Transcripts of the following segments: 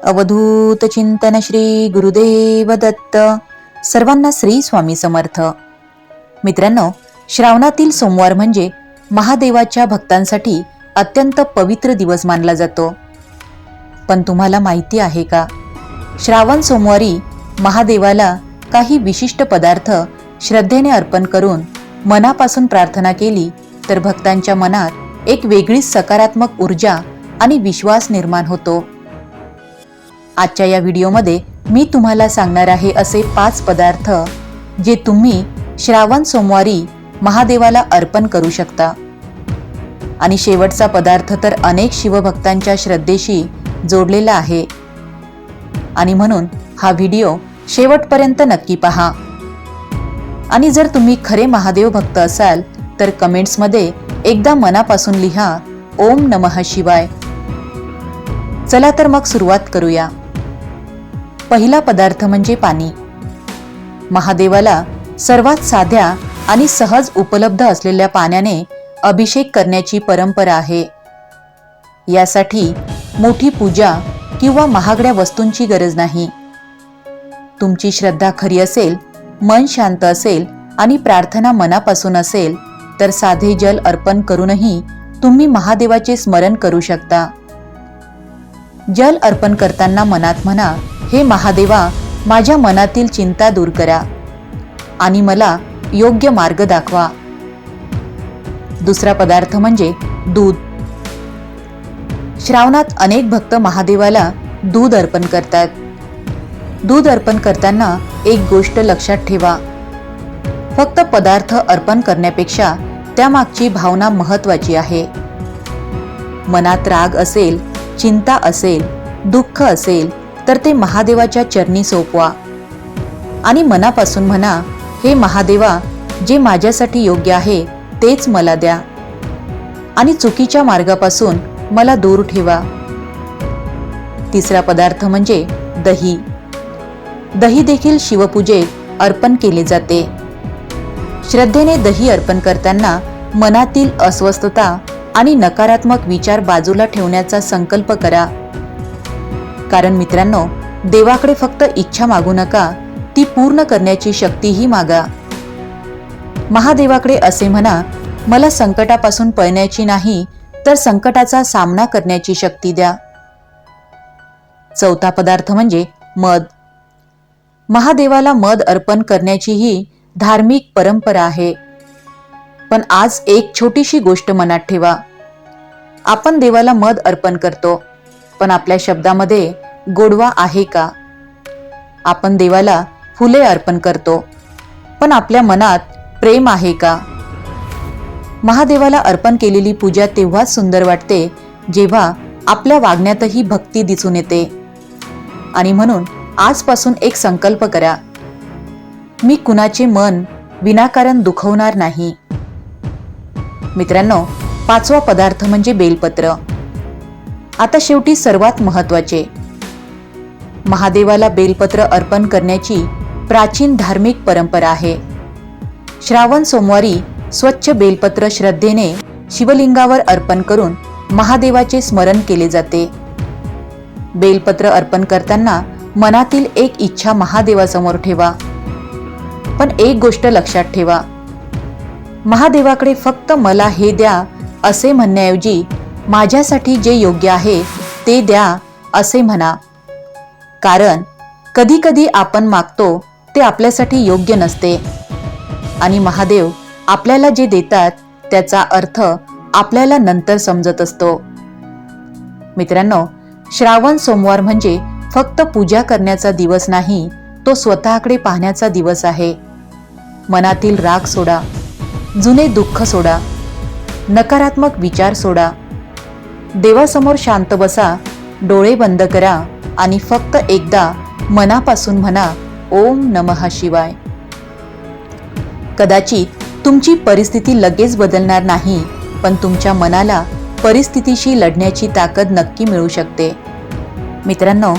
अवधूत चिंतन श्री गुरुदेव दत्त. सर्वांना श्री स्वामी समर्थ. मित्रांनो, श्रावणातील सोमवार म्हणजे महादेवाच्या भक्तांसाठी अत्यंत पवित्र दिवस मानला जातो. पण तुम्हाला माहिती आहे का, श्रावण सोमवारी महादेवाला काही विशिष्ट पदार्थ श्रद्धेने अर्पण करून मनापासून प्रार्थना केली तर भक्तांच्या मनात एक वेगळीच सकारात्मक ऊर्जा आणि विश्वास निर्माण होतो. आजच्या या व्हिडिओमध्ये मी तुम्हाला सांगणार आहे असे 5 पदार्थ जे तुम्ही श्रावण सोमवारी महादेवाला अर्पण करू शकता. आणि शेवटचा पदार्थ तर अनेक शिवभक्तांच्या श्रद्धेशी जोडलेला आहे, आणि म्हणून हा व्हिडिओ शेवटपर्यंत नक्की पहा. आणि जर तुम्ही खरे महादेव भक्त असाल तर कमेंट्समध्ये एकदा मनापासून लिहा ओम नमः शिवाय. चला तर मग सुरुवात करूया. पहिला पदार्थ म्हणजे पाणी. महादेवाला सर्वात साध्या आणि सहज उपलब्ध असलेल्या पाण्याने अभिषेक करण्याची परंपरा आहे. यासाठी मोठी पूजा किंवा महागड्या वस्तूंची गरज नाही. तुमची श्रद्धा खरी असेल, मन शांत असेल आणि प्रार्थना मनापासून असेल तर साधे जल अर्पण करूनही तुम्ही महादेवाचे स्मरण करू शकता. जल अर्पण करताना मनात म्हणा, हे महादेवा, माझ्या मनातील चिंता दूर करा आणि मला योग्य मार्ग दाखवा. दुसरा पदार्थ म्हणजे दूध. श्रावणात अनेक भक्त महादेवाला दूध अर्पण करतात. दूध अर्पण करताना एक गोष्ट लक्षात ठेवा, फक्त पदार्थ अर्पण करण्यापेक्षा त्यामागची भावना महत्त्वाची आहे. मनात राग असेल, चिंता असेल, दुःख असेल तर ते महादेवाच्या चरणी सोपवा आणि मनापासून म्हणा, हे महादेवा, जे माझ्यासाठी योग्य आहे तेच मला द्या आणि चुकीच्या मार्गापासून मला दूर ठेवा. तिसरा पदार्थ म्हणजे दही. दही देखील शिवपूजेत अर्पण केले जाते. श्रद्धेने दही अर्पण करताना मनातील अस्वस्थता आणि नकारात्मक विचार बाजूला ठेवण्याचा संकल्प करा. कारण मित्रांनो, देवाकडे फक्त इच्छा मागू नका, ती पूर्ण करण्याची शक्तीही मागा. महादेवाकडे असे म्हणा, मला संकटापासून पळण्याची नाही तर संकटाचा सामना करण्याची शक्ती द्या. चौथा पदार्थ म्हणजे मध. महादेवाला मध अर्पण करण्याचीही धार्मिक परंपरा आहे. पण आज एक छोटीशी गोष्ट मनात ठेवा. आपण देवाला मध अर्पण करतो, पण आपल्या शब्दामध्ये गोडवा आहे का? आपण देवाला फुले अर्पण करतो, पण आपल्या मनात प्रेम आहे का? महादेवाला अर्पण केलेली पूजा तेव्हाच सुंदर वाटते जेव्हा आपल्या वागण्यातही भक्ती दिसून येते. आणि म्हणून आजपासून एक संकल्प करा, मी कुणाचे मन विनाकारण दुखवणार नाही. मित्रांनो, 5वा पदार्थ म्हणजे बेलपत्र. आता शेवटी सर्वात महत्त्वाचे, महादेवाला बेलपत्र अर्पण करण्याची प्राचीन धार्मिक परंपरा आहे. श्रावण सोमवारी स्वच्छ बेलपत्र श्रद्धेने शिवलिंगावर अर्पण करून महादेवाचे स्मरण केले जाते. बेलपत्र अर्पण करताना मनातील एक इच्छा महादेवासमोर ठेवा. पण एक गोष्ट लक्षात ठेवा, महादेवाकडे फक्त मला हे द्या असे म्हणण्याऐवजी माझ्यासाठी जे योग्य आहे ते द्या असे म्हणा. कारण कधी कधी आपण मागतो ते आपल्यासाठी योग्य नसते आणि महादेव आपल्याला जे देतात त्याचा अर्थ आपल्याला नंतर समजत असतो. मित्रांनो, श्रावण सोमवार म्हणजे फक्त पूजा करण्याचा दिवस नाही, तो स्वतःकडे पाहण्याचा दिवस आहे. मनातील राग सोडा, जुने दुःख सोडा, नकारात्मक विचार सोडा. देवासमोर शांत बसा, डोळे बंद करा आणि फक्त एकदा मनापासून म्हणा ओम नमः शिवाय. कदाचित तुमची परिस्थिती लगेच बदलणार नाही, पण तुमच्या मनाला परिस्थितीशी लढण्याची ताकद नक्की मिळू शकते. मित्रांनो,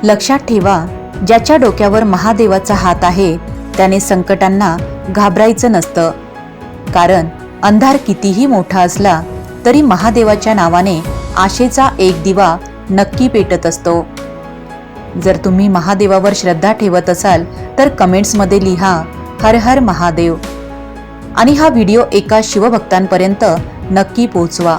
लक्षात ठेवा, ज्याच्या डोक्यावर महादेवाचा हात आहे त्याने संकटांना घाबरायचं नसतं. कारण अंधार कितीही मोठा असला तरी महादेवाच्या नावाने आशेचा एक दिवा नक्की पेटत असतो. जर तुम्ही महादेवावर श्रद्धा ठेवत असाल तर कमेंट्समध्ये लिहा हर हर महादेव आणि हा व्हिडिओ एका शिवभक्तांपर्यंत नक्की पोहोचवा.